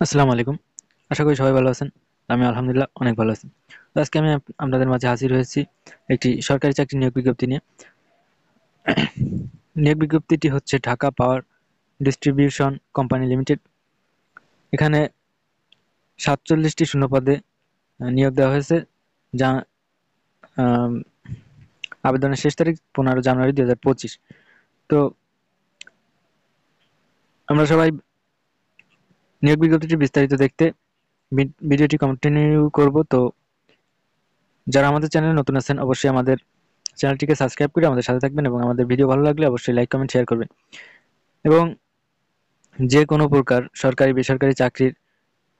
আসসালামু আলাইকুম। আশা করি সবাই ভালো আছেন। আমি আলহামদুলিল্লাহ অনেক ভালো আছি। তো আজকে আমি আপনাদের মাঝে হাজির হয়েছি একটি সরকারি চাকরির নিয়োগ বিজ্ঞপ্তি নিয়ে। নিয়োগ বিজ্ঞপ্তিটি হচ্ছে Dhaka power distribution company limited. এখানে ৪৭টি শূন্য পদে নিয়োগ দেওয়া হয়েছে, যা আম, আবেদনের শেষ তারিখ 15 জানুয়ারি 2025। তো আমরা সবাই নিয়োগ বিজ্ঞপ্তিটি বিস্তারিত দেখতে ভিডিওটি কন্টিনিউ করব। তো যারা আমাদের চ্যানেলে নতুন আছেন অবশ্যই আমাদের চ্যানেলটিকে সাবস্ক্রাইব করে আমাদের সাথে থাকবেন এবং আমাদের ভিডিও ভালো লাগলে অবশ্যই লাইক কমেন্ট শেয়ার করবেন। এবং যে কোনো প্রকার সরকারি বেসরকারি চাকরির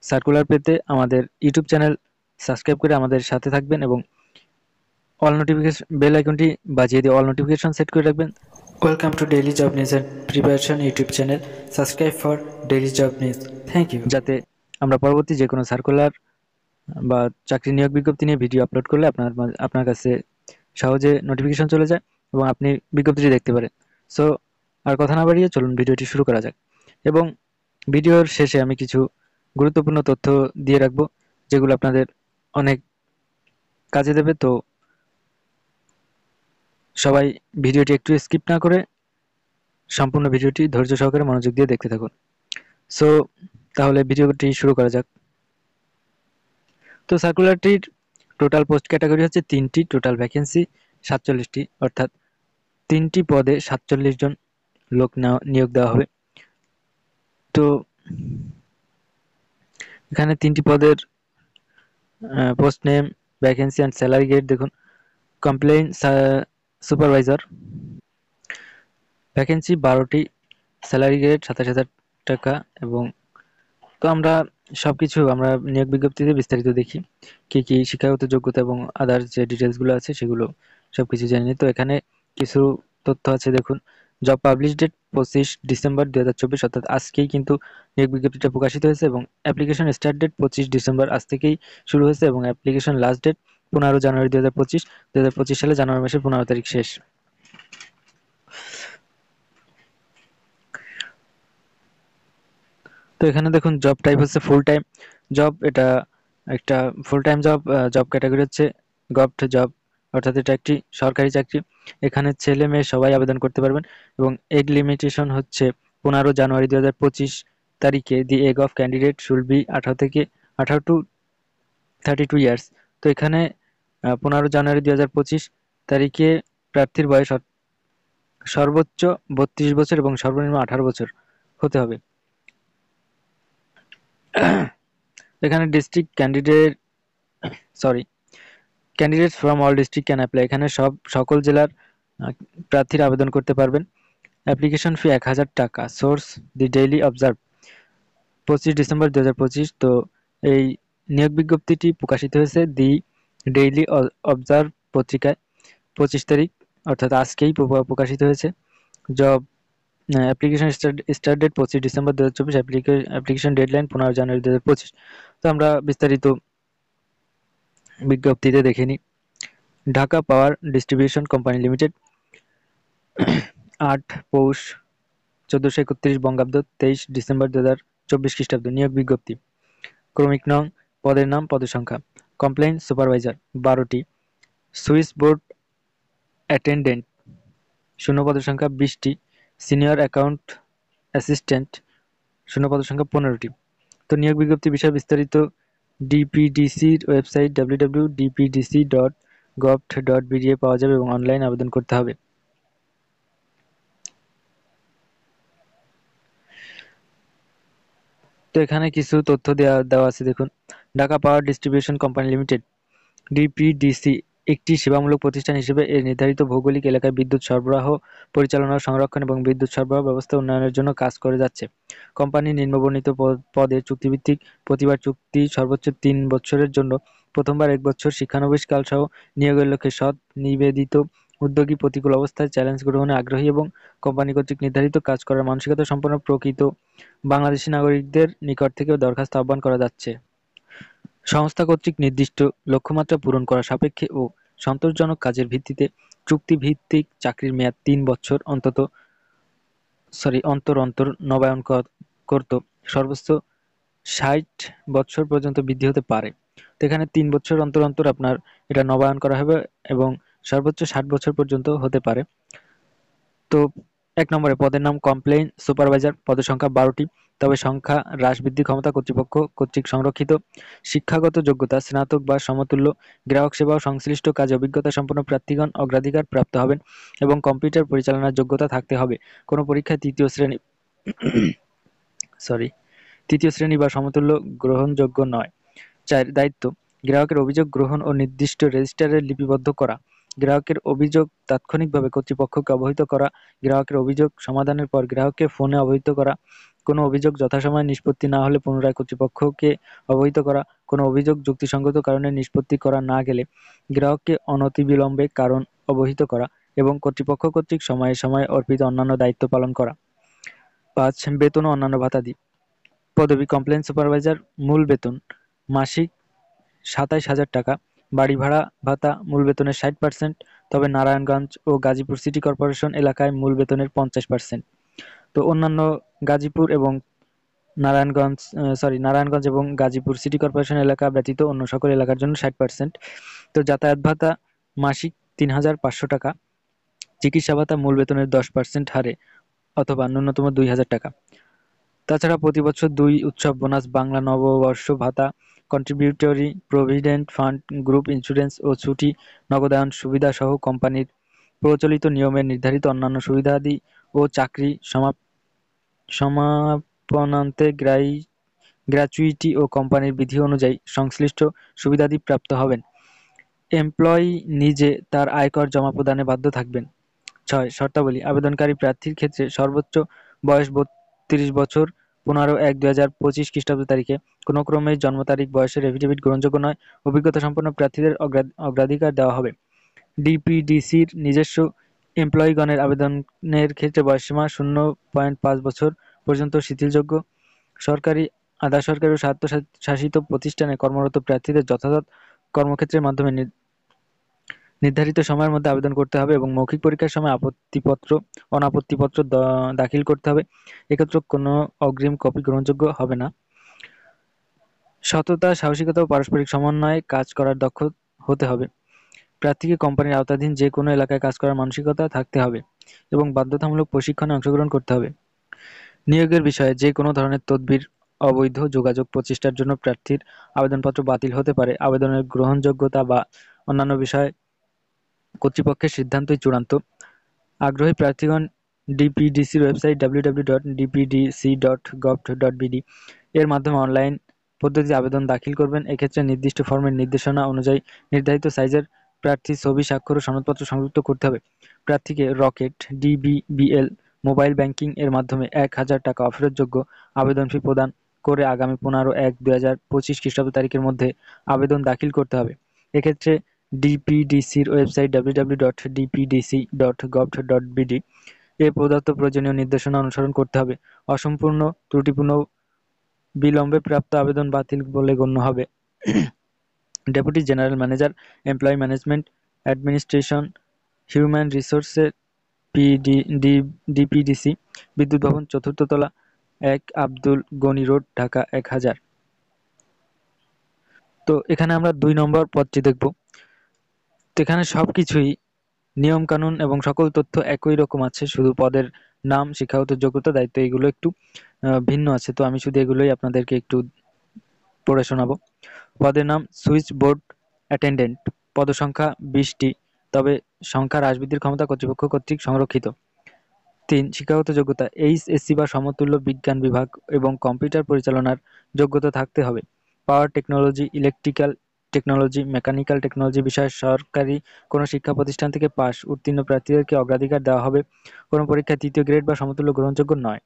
সার্কুলার পেতে আমাদের ইউটিউব চ্যানেল সাবস্ক্রাইব করে আমাদের সাথে থাকবেন এবং অল নোটিফিকেশন বেল আইকনটি বাজিয়ে দিয়ে অল নোটিফিকেশন সেট করে রাখবেন। Welcome to daily job news and preparation YouTube channel. Subscribe for daily job news. Thank you. যাতে আমরা পরবর্তী যে কোনো সার্কুলার বা চাকরি নিয়োগ বিজ্ঞপ্তি নিয়ে ভিডিও আপলোড করলে আপনার কাছে সহজে নোটিফিকেশন চলে যায় এবং আপনি বিজ্ঞপ্তিটি দেখতে পারেন। সো আর কথা না বাড়িয়ে চলুন ভিডিওটি শুরু করা যাক। এবং ভিডিওর শেষে আমি কিছু গুরুত্বপূর্ণ তথ্য দিয়ে রাখবো, যেগুলো আপনাদের অনেক কাজে দেবে। তো সবাই ভিডিওটি একটু স্কিপ না করে সম্পূর্ণ ভিডিওটি ধৈর্য সহকারে মনোযোগ দিয়ে দেখতে থাকুন। সো তাহলে ভিডিওটি শুরু করা যাক। তো সার্কুলারটির টোটাল পোস্ট ক্যাটাগরি হচ্ছে 3টি, টোটাল ভ্যাকেন্সি 47টি, অর্থাৎ 3টি পদে 47 জন লোক নিয়োগ দেওয়া হবে। তো এখানে 3টি পদের post name, vacancy and salary grade দেখুন। কমপ্লেইন সুপারভাইজার, ভ্যাকেন্সি 12টি, স্যালারি গ্রেড 27,000 টাকা। এবং তো আমরা নিয়োগ বিজ্ঞপ্তিতে বিস্তারিত দেখি, কি কি শিক্ষাগত যোগ্যতা এবং আদার্স যে ডিটেলসগুলো আছে সেগুলো সবকিছু জেনে নিই। তো এখানে কিছু তথ্য আছে দেখুন। জব পাবলিশ ডেট 25 ডিসেম্বর 2024, অর্থাৎ আজকেই কিন্তু নিয়োগ বিজ্ঞপ্তিটা প্রকাশিত হয়েছে। এবং অ্যাপ্লিকেশন স্টার্ট ডেট 25 ডিসেম্বর, আজ থেকেই শুরু হয়েছে। এবং অ্যাপ্লিকেশন লাস্ট ডেট 15 জানুয়ারি 2025। 2025 সালে জানুয়ারি মাসের 15 তারিখ শেষ। তো এখানে দেখুন জব টাইপ হচ্ছে ফুল টাইম জব। এটা একটা full time job. Job category হচ্ছে গভট জব, অর্থাৎ এটা একটি সরকারি চাকরি। এখানে ছেলে মেয়ে সবাই আবেদন করতে পারবেন। এবং এজ লিমিটেশন হচ্ছে 15 জানুয়ারি 2025 তারিখে the age of candidate should be 18 to 32 years. তো এখানে 15 জানুয়ারি 2025 তারিখে প্রার্থীর বয়স সর্বোচ্চ 32 বছর এবং সর্বনিম্ন 18 বছর হতে হবে। এখানে district candidate sorry candidates from all district can apply. এখানে সকল জেলার প্রার্থীরা আবেদন করতে পারবেন। অ্যাপ্লিকেশন ফি 1000 টাকা। সোর্স দি ডেইলি অবজার্ভ, 25 ডিসেম্বর 2025। তো এই নিয়োগ বিজ্ঞপ্তিটি প্রকাশিত হয়েছে দি ডেইলি অবজার্ভ পত্রিকায় 25 তারিখ, অর্থাৎ আজকেই প্রকাশিত হয়েছে। Job application start date 25 December 2024, application deadline 15 জানুয়ারি 2025। তো আমরা বিস্তারিত বিজ্ঞপ্তিতে দেখে নিই। Dhaka power distribution company limited, 8 পৌষ 1431 বঙ্গাব্দ, 23 ডিসেম্বর 2024 খ্রিস্টাব্দ। নিয়োগ বিজ্ঞপ্তি ক্রমিক নং, পদের নাম, পদের সংখ্যা। কমপ্লেইন সুপারভাইজার 12টি, সুইচ বোর্ড অ্যাটেন্ডেন্ট শূন্য পদের সংখ্যা 20টি, সিনিয়র অ্যাকাউন্ট অ্যাসিস্ট্যান্ট শূন্য পদের সংখ্যা 15টি। তো নিয়োগ বিজ্ঞপ্তি বিষয়ে বিস্তারিত ডিপিডিসির ওয়েবসাইট www.dpdc.gov.bd পাওয়া যাবে এবং অনলাইন আবেদন করতে হবে। তো এখানে কিছু তথ্য দেওয়া আছে দেখুন। Dhaka power distribution company limited DPDC একটি সেবামূলক প্রতিষ্ঠান হিসেবে এর নির্ধারিত ভৌগোলিক এলাকায় বিদ্যুৎ সরবরাহ, পরিচালনা, সংরক্ষণ এবং বিদ্যুৎ সরবরাহ ব্যবস্থা উন্নয়নের জন্য কাজ করে যাচ্ছে। কোম্পানি নিম্নবর্ণিত পদে চুক্তিভিত্তিক প্রতিবার চুক্তি সর্বোচ্চ 3 বছরের জন্য প্রথমবার 1 বছর শিক্ষানবিশ কাল সহ নিয়োগের লক্ষ্যে সৎ, নিবেদিত, উদ্যোগী, প্রতিকূল অবস্থায় চ্যালেঞ্জ গ্রহণে আগ্রহী এবং কোম্পানি কর্তৃক নির্ধারিত কাজ করার মানসিকতা সম্পন্ন প্রকৃত বাংলাদেশী নাগরিকদের নিকট থেকে দরখাস্ত আহ্বান করা যাচ্ছে। সংস্থা কর্তৃক নির্দিষ্ট লক্ষ্যমাত্রা পূরণ করা সাপেক্ষে ও সন্তোষজনক কাজের ভিত্তিতে চুক্তিভিত্তিক চাকরির মেয়াদ 3 বছর অন্তর অন্তর নবায়ন করত। সর্বোচ্চ 60 বছর পর্যন্ত বৃদ্ধি হতে পারে। তো এখানে 3 বছর অন্তর অন্তর আপনার এটা নবায়ন করা হবে এবং সর্বোচ্চ 60 বছর পর্যন্ত হতে পারে। তো 1 নম্বরে পদের নাম কমপ্লেইন সুপারভাইজার, পদের সংখ্যা 12টি, তবে সংখ্যা হ্রাস বৃদ্ধির ক্ষমতা কর্তৃপক্ষ কর্তৃক সংরক্ষিত। শিক্ষাগত যোগ্যতা স্নাতক বা সমতুল্য। গ্রাহক সেবা ও সংশ্লিষ্ট কাজে অভিজ্ঞতা সম্পন্ন প্রার্থীগণ অগ্রাধিকার প্রাপ্ত হবেন এবং কম্পিউটার পরিচালনার যোগ্যতা থাকতে হবে। কোনো পরীক্ষায় তৃতীয় শ্রেণী বা সমতুল্য গ্রহণযোগ্য নয়। 4 দায়িত্ব: গ্রাহকের অভিযোগ গ্রহণ ও নির্দিষ্ট রেজিস্টারে লিপিবদ্ধ করা। গ্রাহকের অভিযোগ তাৎক্ষণিকভাবে কর্তৃপক্ষকে অবহিত করা। গ্রাহকের অভিযোগ সমাধানের পর গ্রাহককে ফোনে অবহিত করা। কোনো অভিযোগ যথাসময়ে নিষ্পত্তি না হলে পুনরায় কর্তৃপক্ষকে অবহিত করা। কোনো অভিযোগ যুক্তিসঙ্গত কারণে নিষ্পত্তি করা না গেলে গ্রাহককে অনতিবিলম্বে কারণ অবহিত করা এবং কর্তৃপক্ষ কর্তৃক সময়ে সময়ে অর্পিত অন্যান্য দায়িত্ব পালন করা। 5 বেতন ও অন্যান্য ভাতাদি। পদবি কমপ্লেইন সুপারভাইজার। মূল বেতন মাসিক ২৭,০০০ টাকা। বাড়ি ভাড়া ভাতা মূল বেতনের 60%, তবে নারায়ণগঞ্জ ও গাজীপুর সিটি কর্পোরেশন এলাকায় মূল বেতনের 50%। তো অন্যান্য গাজীপুর এবং নারায়ণগঞ্জ এবং গাজীপুর সিটি কর্পোরেশন এলাকা ব্যতীত অন্য সকল এলাকার জন্য 60%। তো যাতায়াত ভাতা মাসিক ৩,৫০০ টাকা। চিকিৎসা ভাতা মূল বেতনের 10% হারে অথবা ন্যূনতম ২,০০০ টাকা। তাছাড়া প্রতি বছর 2 উৎসব বোনাস, বাংলা নববর্ষ ভাতা, contributory provident fund, group insurance ও ছুটি নগদায়ন সুবিধা সহ কোম্পানির প্রচলিত নিয়মে নির্ধারিত অন্যান্য সুবিধাদি ও চাকরি সমাপনান্তে গ্র্যাচুইটি ও কোম্পানির বিধি অনুযায়ী সংশ্লিষ্ট সুবিধাদি প্রাপ্ত হবেন। এমপ্লয়ি নিজে তার আয়কর জমা প্রদানে বাধ্য থাকবেন। 6 শর্তাবলী: আবেদনকারী প্রার্থীর ক্ষেত্রে সর্বোচ্চ বয়স 32 বছর 15/1/2025 খ্রিস্টাব্দ তারিখে কোনো ক্রমেই জন্ম তারিখ বয়সের এফিডেভিট গ্রহণযোগ্য নয়। অভিজ্ঞতা সম্পন্ন প্রার্থীদের অগ্রাধিকার দেওয়া হবে। ডিপিডিসির নিজস্ব এমপ্লয়িগণের আবেদনের ক্ষেত্রে বয়সসীমা 0.5 বছর পর্যন্ত শিথিলযোগ্য। সরকারি, আধা-সরকারি ও স্বায়ত্তশাসিত প্রতিষ্ঠানে কর্মরত প্রার্থীদের যথাযথ কর্মক্ষেত্রের মাধ্যমে নির্ধারিত সময়ের মধ্যে আবেদন করতে হবে এবং মৌখিক পরীক্ষার সময় অনাপত্তিপত্র দাখিল করতে হবে। এক্ষেত্রে কোনো অগ্রিম কপি গ্রহণযোগ্য হবে না। সততা, সাহসিকতা ও পারস্পরিক সমন্বয়ে কাজ করার দক্ষ হতে হবে। প্রার্থীকে কোম্পানির আওতাধীন যে কোনো এলাকায় কাজ করার মানসিকতা থাকতে হবে এবং বাধ্যতামূলক প্রশিক্ষণে অংশগ্রহণ করতে হবে। নিয়োগের বিষয়ে যে কোনো ধরনের তদবির, অবৈধ যোগাযোগ প্রচেষ্টার জন্য প্রার্থীর আবেদনপত্র বাতিল হতে পারে। আবেদনের গ্রহণযোগ্যতা বা অন্যান্য বিষয়ে কর্তৃপক্ষের সিদ্ধান্তই চূড়ান্ত। আগ্রহী প্রার্থীগণ ডিপিডিসির ওয়েবসাইট www.dpdc.gov.bd এর মাধ্যমে অনলাইন পদ্ধতিতে আবেদন দাখিল করবেন। এক্ষেত্রে নির্দিষ্ট ফরমের নির্দেশনা অনুযায়ী নির্ধারিত সাইজের প্রার্থীর ছবি, স্বাক্ষর ও সনদপত্র সংযুক্ত করতে হবে। প্রার্থীকে রকেট ডিবিবিএল মোবাইল ব্যাংকিং এর মাধ্যমে ১,০০০ টাকা অফেরতযোগ্য আবেদন ফি প্রদান করে আগামী 15/1/2025 খ্রিস্টাব্দ তারিখের মধ্যে আবেদন দাখিল করতে হবে। এক্ষেত্রে ডিপিডিসির ওয়েবসাইট www.dpdc.gov.bd এ প্রদত্ত প্রয়োজনীয় নির্দেশনা অনুসরণ করতে হবে। অসম্পূর্ণ, ত্রুটিপূর্ণ, বিলম্বে প্রাপ্ত আবেদন বাতিল বলে গণ্য হবে। Deputy general manager, employee management administration, human resources, DPDC, বিদ্যুৎ ভবন, ৪র্থ তলা, ১ আব্দুল গনি রোড, ঢাকা ১,০০০। তো এখানে আমরা ২ নম্বর পদটি দেখব। তো এখানে সবকিছুই নিয়মকানুন এবং সকল তথ্য একই রকম আছে, শুধু পদের নাম, শিক্ষাগত যোগ্যতা, দায়িত্ব এগুলো একটু ভিন্ন আছে। তো আমি শুধু এগুলোই আপনাদেরকে একটু পড়ে শোনাবো। পদের নাম সুইচ বোর্ড অ্যাটেন্ডেন্ট, পদসংখ্যা 20টি, তবে সংখ্যা হ্রাস বৃদ্ধির ক্ষমতা কর্তৃপক্ষ কর্তৃক সংরক্ষিত। ৩ শিক্ষাগত যোগ্যতা এইচএসসি বা সমতুল্য বিজ্ঞান বিভাগ এবং কম্পিউটার পরিচালনার যোগ্যতা থাকতে হবে। পাওয়ার technology, electrical technology, mechanical technology বিষয়ে সরকারি কোনো শিক্ষা প্রতিষ্ঠান থেকে পাশ উত্তীর্ণ প্রার্থীদেরকে অগ্রাধিকার দেওয়া হবে। কোনো পরীক্ষায় ৩য় গ্রেড বা সমতুল্য গ্রহণযোগ্য নয়।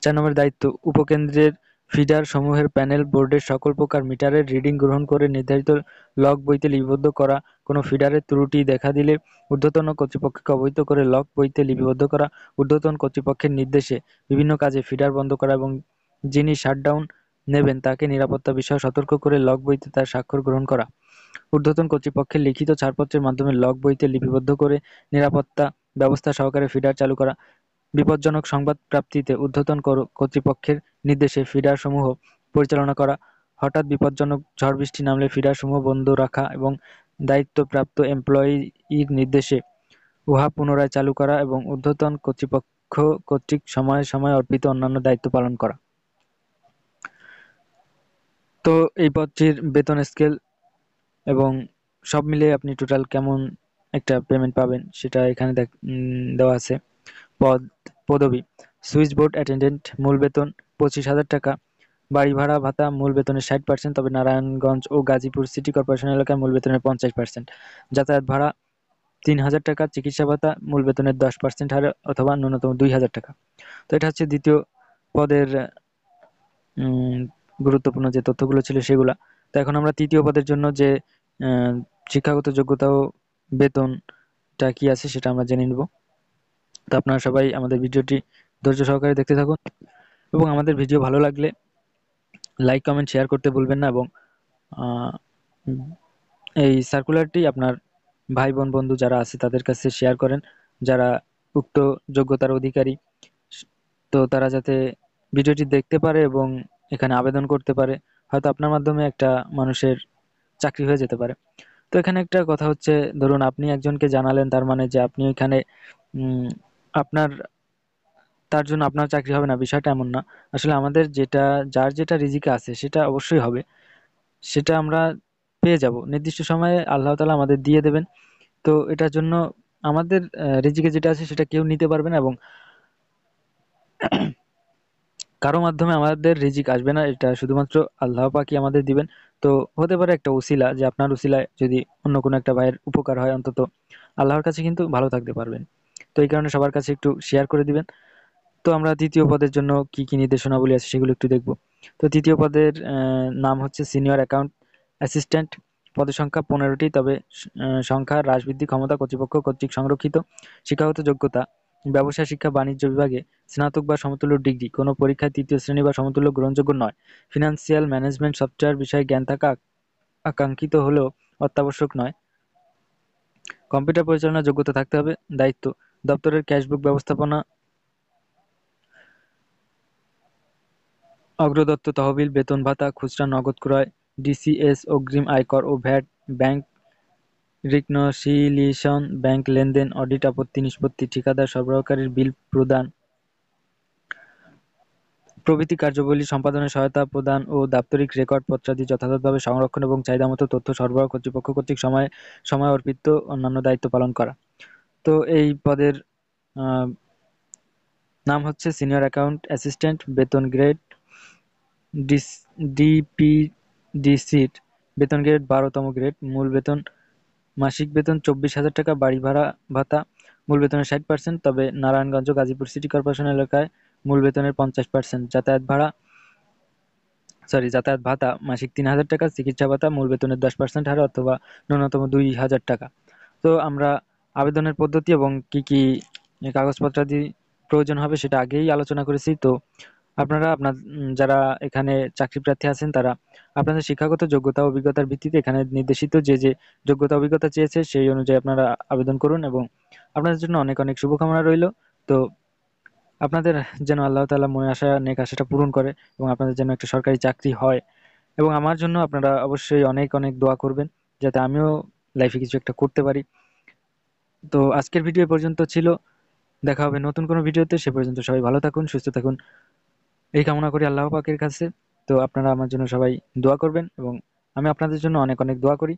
৪ নম্বর দায়িত্ব: উপকেন্দ্রের ফিডার সমূহের প্যানেল বোর্ডের সকল প্রকার মিটারের রিডিং গ্রহণ করে নির্ধারিত লগ বইতে লিপিবদ্ধ করা। কোনো ফিডারে ত্রুটি দেখা দিলে ঊর্ধ্বতন কর্তৃপক্ষকে অবহিত করে লগ বইতে লিপিবদ্ধ করা। ঊর্ধ্বতন কর্তৃপক্ষের নির্দেশে বিভিন্ন কাজে ফিডার বন্ধ করা এবং যিনি শাটডাউন নেবেন তাকে নিরাপত্তা বিষয়ে সতর্ক করে লগ বইতে তার স্বাক্ষর গ্রহণ করা। ঊর্ধ্বতন কর্তৃপক্ষের লিখিত ছাড়পত্রের মাধ্যমে লগ বইতে লিপিবদ্ধ করে নিরাপত্তা ব্যবস্থা সহকারে ফিডার চালু করা। বিপজ্জনক সংবাদ প্রাপ্তিতে ঊর্ধ্বতন কর্তৃপক্ষের নির্দেশে ফিডারসমূহ পরিচালনা করা, হঠাৎ বিপজ্জনক ঝড় বৃষ্টি নামলে ফিডারসমূহ বন্ধ রাখা এবং দায়িত্বপ্রাপ্ত এমপ্লয়ির নির্দেশে উহা পুনরায় চালু করা এবং ঊর্ধ্বতন কর্তৃপক্ষ কর্তৃক সময়ে সময়ে অর্পিত অন্যান্য দায়িত্ব পালন করা। তো এই পদটির বেতন স্কেল এবং সব মিলিয়ে আপনি টোটাল কেমন একটা পেমেন্ট পাবেন সেটা এখানে দেওয়া আছে। পদবি সুইচ বোর্ড অ্যাটেন্ডেন্ট, মূল বেতন 25,000 টাকা। বাড়ি ভাড়া ভাতা মূল বেতনের 60%, তবে নারায়ণগঞ্জ ও গাজীপুর সিটি কর্পোরেশন এলাকায় মূল বেতনের 50%। যাতায়াত ভাড়া 3,000 টাকা। চিকিৎসা ভাতা মূল বেতনের 10% হারে অথবা ন্যূনতম 2,000 টাকা। তো এটা হচ্ছে দ্বিতীয় পদের গুরুত্বপূর্ণ যে তথ্যগুলো ছিল সেগুলা। তো এখন আমরা তৃতীয় পদের জন্য যে শিক্ষাগত যোগ্যতা ও বেতনটা কি আছে সেটা আমরা জেনে নিব। তো আপনারা সবাই আমাদের ভিডিওটি ধৈর্য সহকারে দেখতে থাকুন এবং আমাদের ভিডিও ভালো লাগলে লাইক কমেন্ট শেয়ার করতে ভুলবেন না এবং এই সার্কুলারটি আপনার ভাই বোন বন্ধু যারা আছে তাদের কাছে শেয়ার করেন, যারা উক্ত যোগ্যতার অধিকারী, তো তারা যাতে ভিডিওটি দেখতে পারে এবং এখানে আবেদন করতে পারে। হয়তো আপনার মাধ্যমে একটা মানুষের চাকরি হয়ে যেতে পারে। তো এখানে একটা কথা হচ্ছে, ধরুন আপনি একজনকে জানালেন, তার মানে যে আপনি এখানে আপনার তার জন্য আপনার চাকরি হবে না, বিষয়টা এমন না। আসলে আমাদের যেটা যার যেটা রিজিকে আছে সেটা অবশ্যই হবে, সেটা আমরা পেয়ে যাব নির্দিষ্ট সময়ে, আল্লাহ তাআলা আমাদের দিয়ে দেবেন। তো এটার জন্য আমাদের রিজিকে যেটা আছে সেটা কেউ নিতে পারবে না এবং কারো মাধ্যমে আমাদের রিজিক আসবে না, এটা শুধুমাত্র আল্লাহ পাকই আমাদের দিবেন। তো হতে পারে একটা উসিলা, যে আপনার উসিলায় যদি অন্য কোনো একটা ভাইয়ের উপকার হয়, অন্তত আল্লাহর কাছে কিন্তু ভালো থাকতে পারবেন। তো এই কারণে সবার কাছে একটু শেয়ার করে দিবেন। তো আমরা তৃতীয় পদের জন্য কি কি নির্দেশনাবলী আছে সেগুলো একটু দেখব। তো তৃতীয় পদের নাম হচ্ছে সিনিয়র অ্যাকাউন্ট অ্যাসিস্ট্যান্ট। পদের সংখ্যা 15টি, তবে সংখ্যা হ্রাস বৃদ্ধি ক্ষমতা কর্তৃপক্ষ কর্তৃক সংরক্ষিত। শিক্ষাগত যোগ্যতা ব্যবসায় শিক্ষা, বাণিজ্য বিভাগে স্নাতক বা সমতুল্য ডিগ্রি, কোনো পরীক্ষায় তৃতীয় শ্রেণী বা সমতুল্য গ্রহণযোগ্য নয়। ফিনান্সিয়াল ম্যানেজমেন্ট সফটওয়্যার বিষয়ে জ্ঞান থাকা আকাঙ্ক্ষিত হলেও অত্যাবশ্যক নয়। কম্পিউটার পরিচালনার যোগ্যতা থাকতে হবে। দায়িত্ব দপ্তরের ক্যাশবুক ব্যবস্থাপনা, অগ্রদত্ত তহবিল, বেতন ভাতা, খুচরা নগদ ক্রয়, ডিসিএস, অগ্রিম আয়কর ও ভ্যাট, ব্যাংক রিকনসিলিয়েশন, ব্যাংক লেনদেন, অডিট, আপত্তি নিষ্পত্তি, ঠিকাদার সরবরাহকারীর বিল প্রদান প্রভৃতি কার্যাবলী সম্পাদনে সহায়তা প্রদান ও দাপ্তরিক রেকর্ড পত্রাদি যথাযথভাবে সংরক্ষণ এবং চাহিদামতো তথ্য সরবরাহ কর্তৃপক্ষ কর্তৃক সময়ে সময়ে অর্পিত অন্যান্য দায়িত্ব পালন করা। তো এই পদের নাম হচ্ছে সিনিয়র অ্যাকাউন্ট অ্যাসিস্ট্যান্ট। বেতন গ্রেড ডিপিডিসির বেতন গ্রেড 12তম গ্রেড। মূল বেতন মাসিক বেতন 24,000 টাকা। বাড়ি ভাড়া ভাতা মূল বেতনের 60%, তবে নারায়ণগঞ্জ গাজীপুর সিটি কর্পোরেশন এলাকায় মূল বেতনের 50%। যাতায়াত ভাতা মাসিক 3,000 টাকা। চিকিৎসা ভাতা মূল বেতনের 10% হারে অথবা ন্যূনতম 2,000 টাকা। তো আমরা আবেদনের পদ্ধতি এবং কি কি কাগজপত্রাদি প্রয়োজন হবে সেটা আগেই আলোচনা করেছি। তো আপনারা যারা এখানে চাকরি প্রার্থী আছেন তারা আপনাদের শিক্ষাগত যোগ্যতা অভিজ্ঞতার ভিত্তিতে এখানে নির্দেশিত যে যে যোগ্যতা অভিজ্ঞতা চেয়েছে সেই অনুযায়ী আপনারা আবেদন করুন এবং আপনাদের জন্য অনেক অনেক শুভকামনা রইল। তো আপনাদের যেন আল্লাহ তাআলা মনে আশা নেক আশাটা পূরণ করে এবং আপনাদের যেন একটা সরকারি চাকরি হয়। এবং আমার জন্য আপনারা অবশ্যই অনেক অনেক দোয়া করবেন যাতে আমিও লাইফে কিছু একটা করতে পারি। তো আজকের ভিডিও এ পর্যন্ত ছিল, দেখা হবে নতুন কোনো ভিডিওতে। সে পর্যন্ত সবাই ভালো থাকুন, সুস্থ থাকুন, এই কামনা করি আল্লাহ পাকের কাছে। তো আপনারা আমার জন্য সবাই দোয়া করবেন এবং আমি আপনাদের জন্য অনেক অনেক দোয়া করি।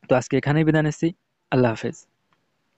তো আজকে এখানেই বিদায় নিচ্ছি। আল্লাহ হাফেজ।